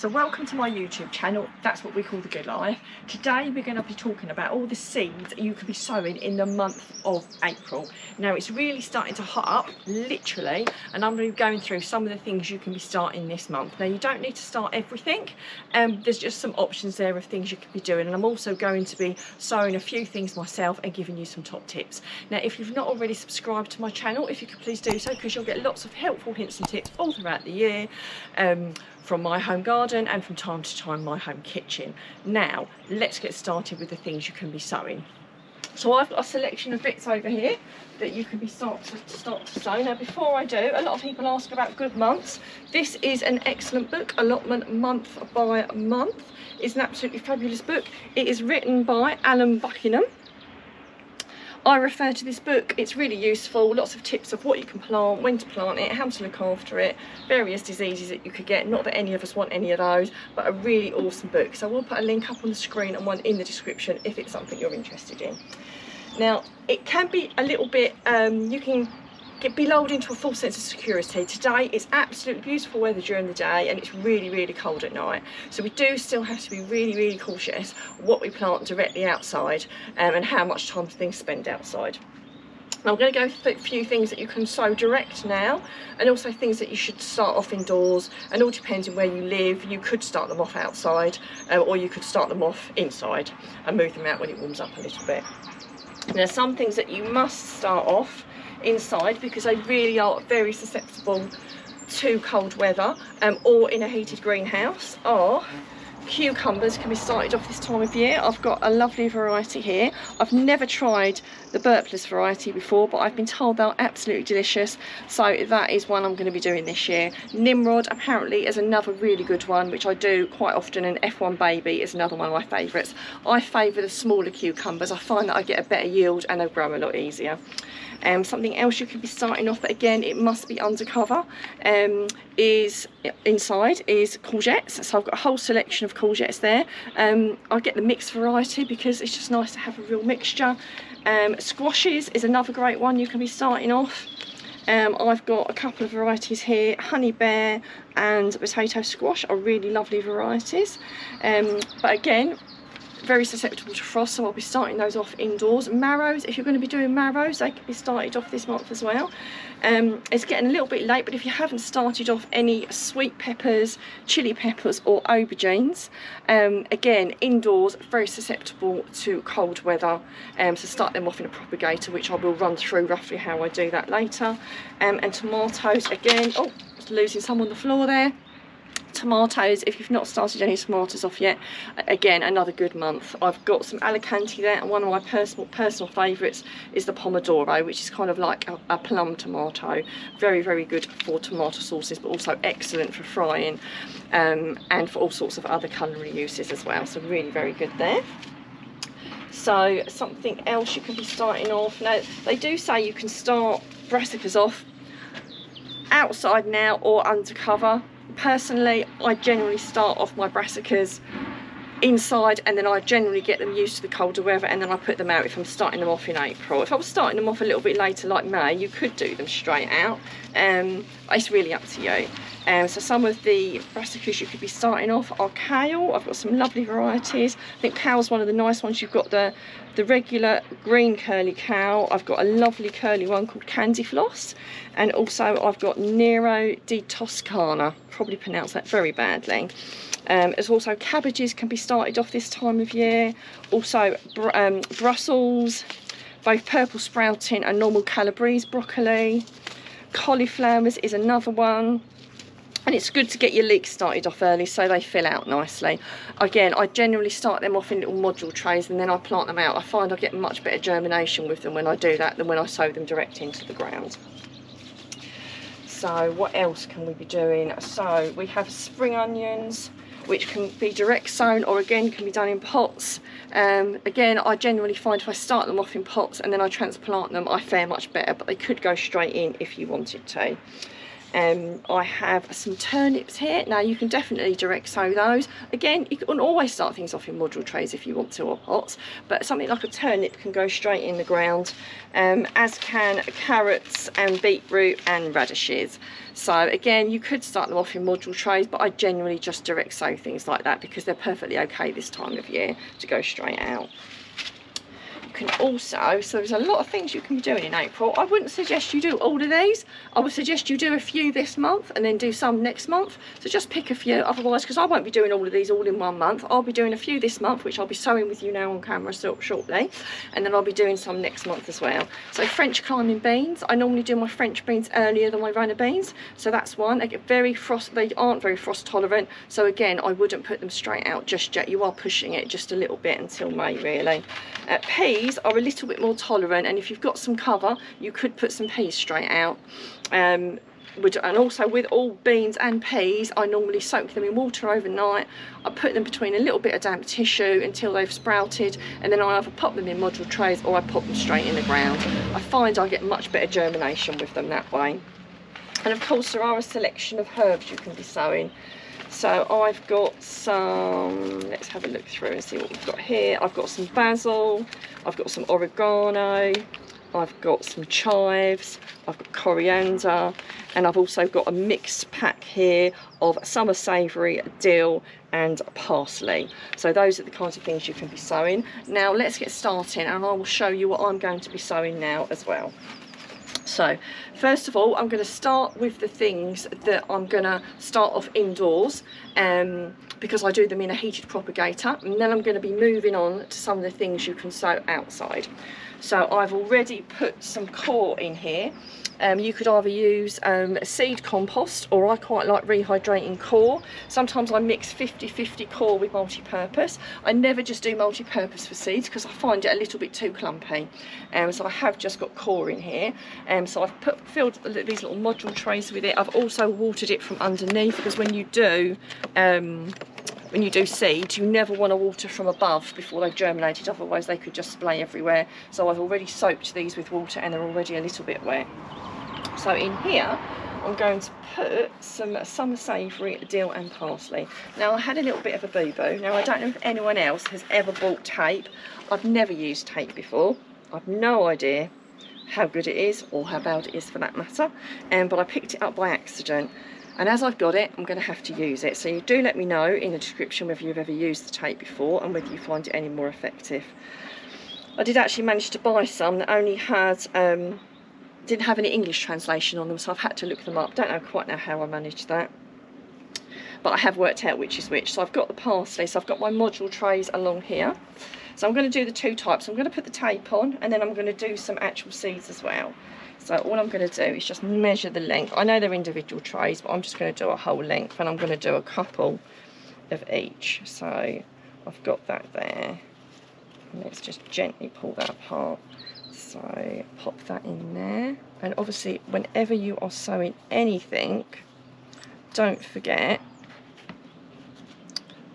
So welcome to my YouTube channel. That's what we call The Good Life. Today we're going to be talking about all the seeds you could be sowing in the month of April. Now it's really starting to hot up, literally, and I'm going to be going through some of the things you can be starting this month. Now you don't need to start everything, there's just some options there of things you could be doing, and I'm also going to be sowing a few things myself and giving you some top tips. Now if you've not already subscribed to my channel, if you could please do so, because you'll get lots of helpful hints and tips all throughout the year, from my home garden and from time to time my home kitchen. Now let's get started with the things you can be sowing. So I've got a selection of bits over here that you can be start to sow. Now before I do, a lot of people ask about good months. This is an excellent book, Allotment Month by Month. It's an absolutely fabulous book. It is written by Alan Buckingham. I refer to this book, it's really useful, lots of tips of what you can plant, when to plant it, how to look after it, various diseases that you could get. Not that any of us want any of those, but a really awesome book. So we'll put a link up on the screen and one in the description if it's something you're interested in. Now it can be a little bit, you can be lulled into a false sense of security. Today it's absolutely beautiful weather during the day and it's really cold at night, so we do still have to be really cautious what we plant directly outside, and how much time things spend outside. Now I'm going to go through a few things that you can sow direct now, and also things that you should start off indoors, and all depending where you live, you could start them off outside, or you could start them off inside and move them out when it warms up a little bit. Now some things that you must start off inside, because they really are very susceptible to cold weather, or in a heated greenhouse, are cucumbers. Can be started off this time of year. I've got a lovely variety here. I've never tried the burpless variety before, but I've been told they're absolutely delicious, so that is one I'm going to be doing this year. Nimrod apparently is another really good one, which I do quite often, and F1 Baby is another one of my favourites. I favour the smaller cucumbers. I find that I get a better yield and they grow a lot easier. Something else you can be starting off, but again it must be undercover, is inside, is courgettes. So I've got a whole selection of courgettes there. I get the mixed variety because it's just nice to have a real mixture. Squashes is another great one you can be starting off. I've got a couple of varieties here. Honey Bear and potato squash are really lovely varieties, but again very susceptible to frost, so I'll be starting those off indoors. Marrows, if you're going to be doing marrows, they can be started off this month as well. It's getting a little bit late, but if you haven't started off any sweet peppers, chili peppers or aubergines, again indoors, very susceptible to cold weather, so start them off in a propagator, which I will run through roughly how I do that later. And tomatoes, again, oh, losing some on the floor there. Tomatoes, if you've not started any tomatoes off yet, again another good month. I've got some Alicante there, and one of my personal favourites is the Pomodoro, which is kind of like a plum tomato. Very good for tomato sauces, but also excellent for frying, and for all sorts of other culinary uses as well, so really very good there. So something else you can be starting off, now they do say you can start brassicas off outside now or undercover. Personally, I generally start off my brassicas inside, and then I generally get them used to the colder weather, and then I put them out if I'm starting them off in April. If I was starting them off a little bit later like May, you could do them straight out. It's really up to you. So some of the brassicas you could be starting off are kale. I've got some lovely varieties. I think kale's one of the nice ones. You've got the regular green curly kale. I've got a lovely curly one called Candy Floss, and also I've got Nero di Toscana. Probably pronounced that very badly. There's also cabbages can be started off this time of year. Also Brussels, both purple sprouting and normal Calabrese broccoli. Cauliflowers is another one. And it's good to get your leeks started off early so they fill out nicely. Again, I generally start them off in little module trays and then I plant them out. I find I get much better germination with them when I do that than when I sow them direct into the ground. So what else can we be doing? So we have spring onions, which can be direct sown, or again can be done in pots. Again, I generally find if I start them off in pots and then I transplant them, I fare much better, but they could go straight in if you wanted to. I have some turnips here. Now you can definitely direct sow those. Again, you can always start things off in module trays if you want to, or pots, but something like a turnip can go straight in the ground, as can carrots and beetroot and radishes. So again, you could start them off in module trays, but I generally just direct sow things like that because they're perfectly okay this time of year to go straight out. Can also, so there's a lot of things you can be doing in April. I wouldn't suggest you do all of these. I would suggest you do a few this month and then do some next month. So just pick a few, otherwise, because I won't be doing all of these all in one month, I'll be doing a few this month, which I'll be sowing with you now on camera shortly, and then I'll be doing some next month as well. So French climbing beans, I normally do my French beans earlier than my runner beans, so that's one. They get very they aren't very frost tolerant, so again, I wouldn't put them straight out just yet. You are pushing it just a little bit until May, really. Peas are a little bit more tolerant, and if you've got some cover, you could put some peas straight out. And also with all beans and peas, I normally soak them in water overnight. I put them between a little bit of damp tissue until they've sprouted, and then I either pop them in module trays or I pop them straight in the ground. I find I get much better germination with them that way. And of course there are a selection of herbs you can be sowing. So I've got some, let's have a look through and see what we've got here. I've got some basil, I've got some oregano, I've got some chives, I've got coriander, and I've also got a mixed pack here of summer savoury, dill and parsley. So those are the kinds of things you can be sowing. Now let's get started, and I will show you what I'm going to be sowing now as well. So first of all, I'm going to start with the things that I'm going to start off indoors, because I do them in a heated propagator, and then I'm going to be moving on to some of the things you can sow outside. So I've already put some core in here. You could either use seed compost, or I quite like rehydrating core. Sometimes I mix 50-50 core with multi-purpose. I never just do multi-purpose for seeds because I find it a little bit too clumpy. So I have just got core in here. So I've filled these little module trays with it. I've also watered it from underneath, because when you do seeds, you never want to water from above before they've germinated, otherwise they could just splay everywhere. So I've already soaked these with water and they're already a little bit wet. So in here I'm going to put some summer savoury, dill and parsley. Now I had a little bit of a boo-boo. Now I don't know if anyone else has ever bought tape. I've never used tape before. I've no idea how good it is, or how bad it is for that matter, but I picked it up by accident. And as I've got it, I'm going to have to use it. So you do let me know in the description whether you've ever used the tape before and whether you find it any more effective. I did actually manage to buy some that only had, didn't have any English translation on them, so I've had to look them up. Don't quite know how I managed that, but I have worked out which is which. So I've got the parsley, so I've got my module trays along here. So I'm going to do the two types. I'm going to put the tape on, and then I'm going to do some actual seeds as well. So all I'm going to do is just measure the length. I know they're individual trays, but I'm just going to do a whole length, and I'm going to do a couple of each. So I've got that there. Let's just gently pull that apart. So pop that in there. And obviously, whenever you are sowing anything, don't forget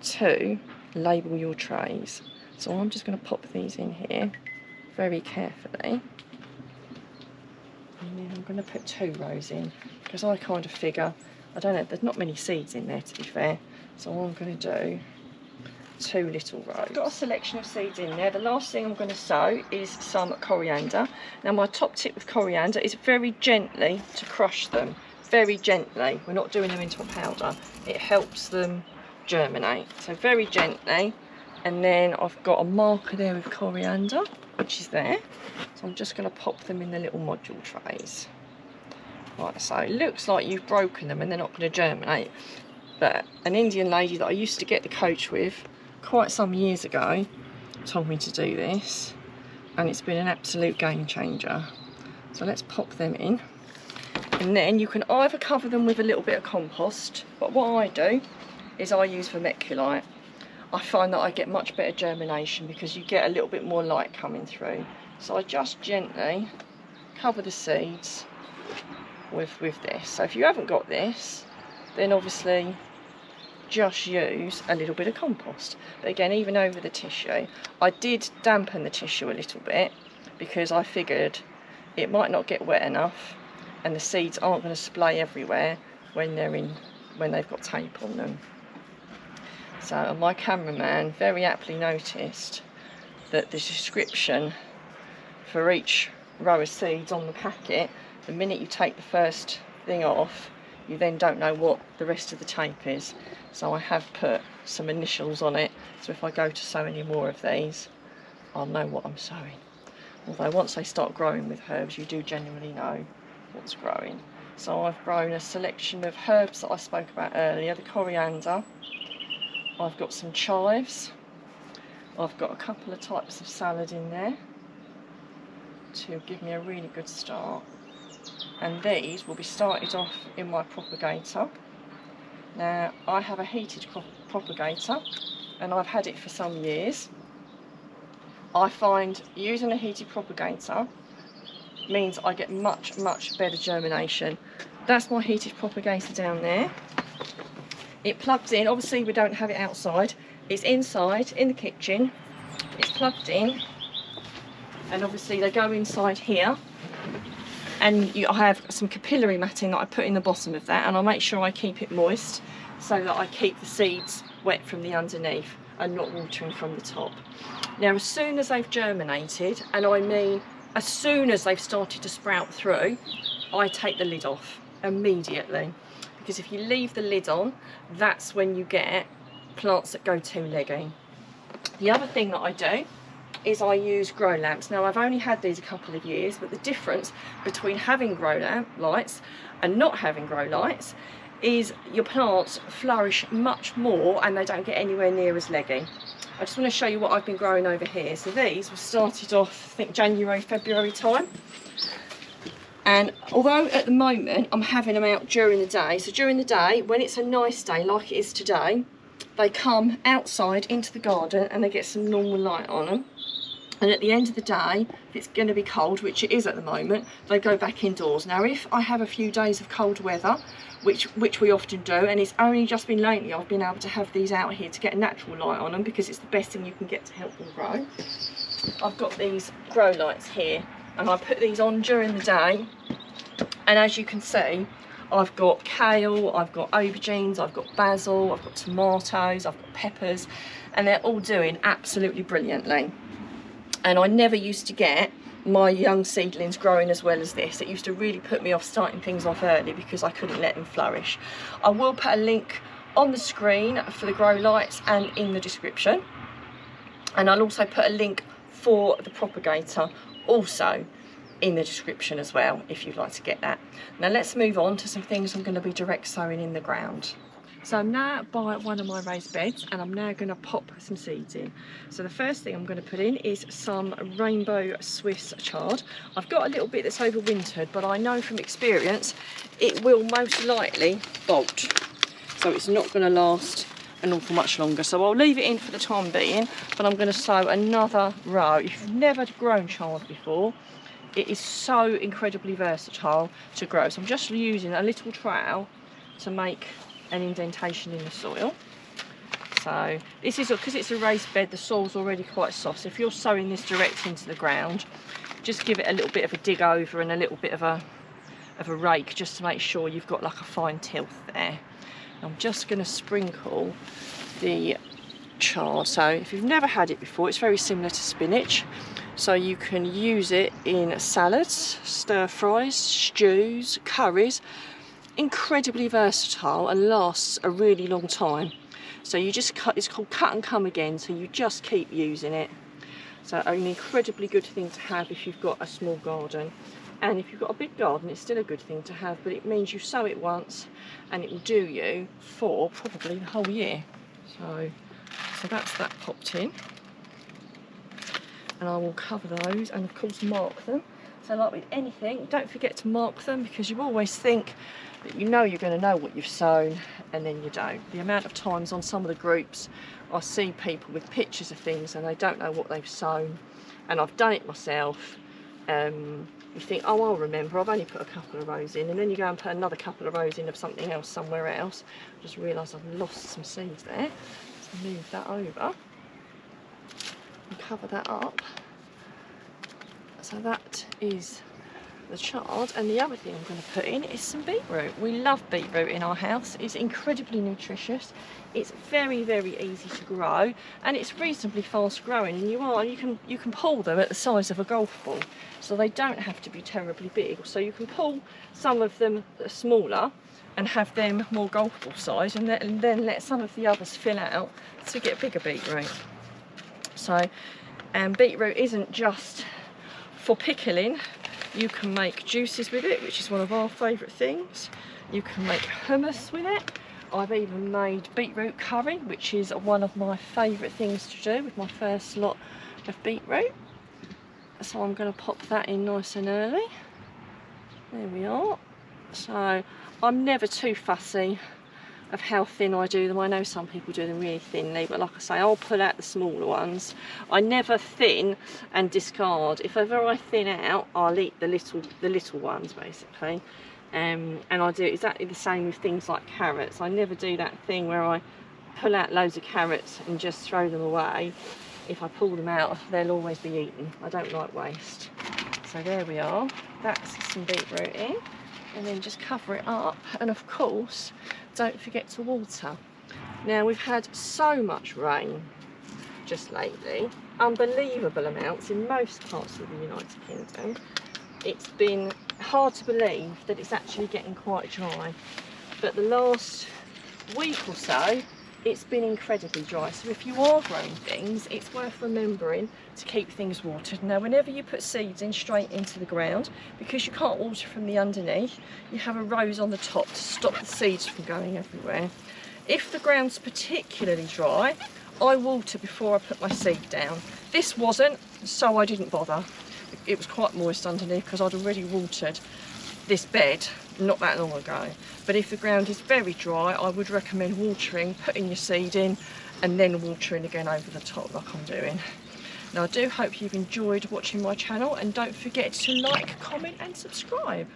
to label your trays. So I'm just going to pop these in here very carefully. And then I'm going to put 2 rows in, because I kind of figure, I don't know, there's not many seeds in there to be fair. So I'm going to do 2 little rows. Got a selection of seeds in there. The last thing I'm going to sow is some coriander. Now my top tip with coriander is very gently to crush them. Very gently. We're not doing them into a powder. It helps them germinate. So very gently. And then I've got a marker there with coriander, which is there. So I'm just going to pop them in the little module trays. Right, so it looks like you've broken them and they're not going to germinate. But an Indian lady that I used to get the coach with quite some years ago told me to do this, and it's been an absolute game changer. So let's pop them in, and then you can either cover them with a little bit of compost, but what I do is I use Vermiculite. I find that I get much better germination because you get a little bit more light coming through. So I just gently cover the seeds with this. So if you haven't got this, then obviously just use a little bit of compost. But again, even over the tissue, I did dampen the tissue a little bit because I figured it might not get wet enough, and the seeds aren't going to splay everywhere when they've got tape on them. So my cameraman very aptly noticed that the description for each row of seeds on the packet, the minute you take the first thing off, you then don't know what the rest of the tape is. So I have put some initials on it, so if I go to sow any more of these, I'll know what I'm sowing. Although once they start growing with herbs, you do genuinely know what's growing. So I've grown a selection of herbs that I spoke about earlier, the coriander, I've got some chives, I've got a couple of types of salad in there to give me a really good start. And these will be started off in my propagator. Now, I have a heated propagator, and I've had it for some years. I find using a heated propagator means I get much better germination. That's my heated propagator down there. It plugs in, obviously we don't have it outside, it's inside in the kitchen, it's plugged in, and obviously they go inside here, and I have some capillary matting that I put in the bottom of that, and I make sure I keep it moist so that I keep the seeds wet from the underneath and not watering from the top. Now, as soon as they've germinated, and I mean as soon as they've started to sprout through, I take the lid off immediately, because if you leave the lid on, that's when you get plants that go too leggy. The other thing that I do is I use grow lamps. Now, I've only had these a couple of years, but the difference between having grow lamp lights and not having grow lights is your plants flourish much more and they don't get anywhere near as leggy. I just want to show you what I've been growing over here. So these were started off, I think, January, February time. And although at the moment I'm having them out during the day, so during the day, when it's a nice day like it is today, they come outside into the garden and they get some normal light on them. And at the end of the day, if it's going to be cold, which it is at the moment, they go back indoors. Now, if I have a few days of cold weather, which we often do, and it's only just been lately I've been able to have these out here to get natural light on them, because it's the best thing you can get to help them grow. I've got these grow lights here, and I put these on during the day, and as you can see, I've got kale, I've got aubergines, I've got basil, I've got tomatoes, I've got peppers, and they're all doing absolutely brilliantly. And I never used to get my young seedlings growing as well as this. It used to really put me off starting things off early because I couldn't let them flourish. I will put a link on the screen for the grow lights and in the description. And I'll also put a link for the propagator also in the description as well, if you'd like to get that. Now let's move on to some things I'm going to be direct sowing in the ground. So I'm now by one of my raised beds, and I'm now going to pop some seeds in. So the first thing I'm going to put in is some rainbow Swiss chard. I've got a little bit that's overwintered, but I know from experience it will most likely bolt. So it's not going to last an awful much longer. So I'll leave it in for the time being, but I'm going to sow another row. If you've never grown chard before, it is so incredibly versatile to grow. So I'm just using a little trowel to make an indentation in the soil. So this is, because it's a raised bed, the soil's already quite soft. So if you're sowing this direct into the ground, just give it a little bit of a dig over and a little bit of a rake, just to make sure you've got like a fine tilth there. I'm just going to sprinkle the chard. So if you've never had it before, it's very similar to spinach. So you can use it in salads, stir fries, stews, curries. Incredibly versatile and lasts a really long time. So you just cut, it's called cut and come again, so you just keep using it. So an incredibly good thing to have if you've got a small garden. And if you've got a big garden, it's still a good thing to have, but it means you sow it once and it will do you for probably the whole year. So that's that popped in. And I will cover those and of course mark them. So like with anything, don't forget to mark them, because you always think that you know you're going to know what you've sown and then you don't. The amount of times on some of the groups I see people with pictures of things and they don't know what they've sown, and I've done it myself. You think, oh, I'll remember, I've only put a couple of rows in, and then you go and put another couple of rows in of something else somewhere else. I just realised I've lost some seeds there. So move that over and cover that up. So that is the chard. And the other thing I'm going to put in is some beetroot. We love beetroot in our house. It's incredibly nutritious. It's very, very easy to grow, and it's reasonably fast growing. And you can pull them at the size of a golf ball, so they don't have to be terribly big. So you can pull some of them that are smaller and have them more golf ball size, and then let some of the others fill out to get bigger beetroot. So, beetroot isn't just for pickling. You can make juices with it, which is one of our favourite things. You can make hummus with it. I've even made beetroot curry, which is one of my favourite things to do with my first lot of beetroot. So I'm going to pop that in nice and early. There we are. So I'm never too fussy of how thin I do them. I know some people do them really thinly, but like I say, I'll pull out the smaller ones. I never thin and discard. If ever I thin out, I'll eat the little ones basically. And I do exactly the same with things like carrots. I never do that thing where I pull out loads of carrots and just throw them away. If I pull them out, they'll always be eaten. I don't like waste. So there we are. That's some beetroot in. And then just cover it up, and of course don't forget to water. Now, we've had so much rain just lately, unbelievable amounts in most parts of the United Kingdom. It's been hard to believe that it's actually getting quite dry, but the last week or so it's been incredibly dry. So if you are growing things, it's worth remembering to keep things watered. Now, whenever you put seeds in straight into the ground, because you can't water from the underneath, you have a rose on the top to stop the seeds from going everywhere. If the ground's particularly dry, I water before I put my seed down. This wasn't, so I didn't bother. It was quite moist underneath because I'd already watered this bed not that long ago. But if the ground is very dry, I would recommend watering, putting your seed in, and then watering again over the top like I'm doing. Now, I do hope you've enjoyed watching my channel, and don't forget to like, comment and subscribe.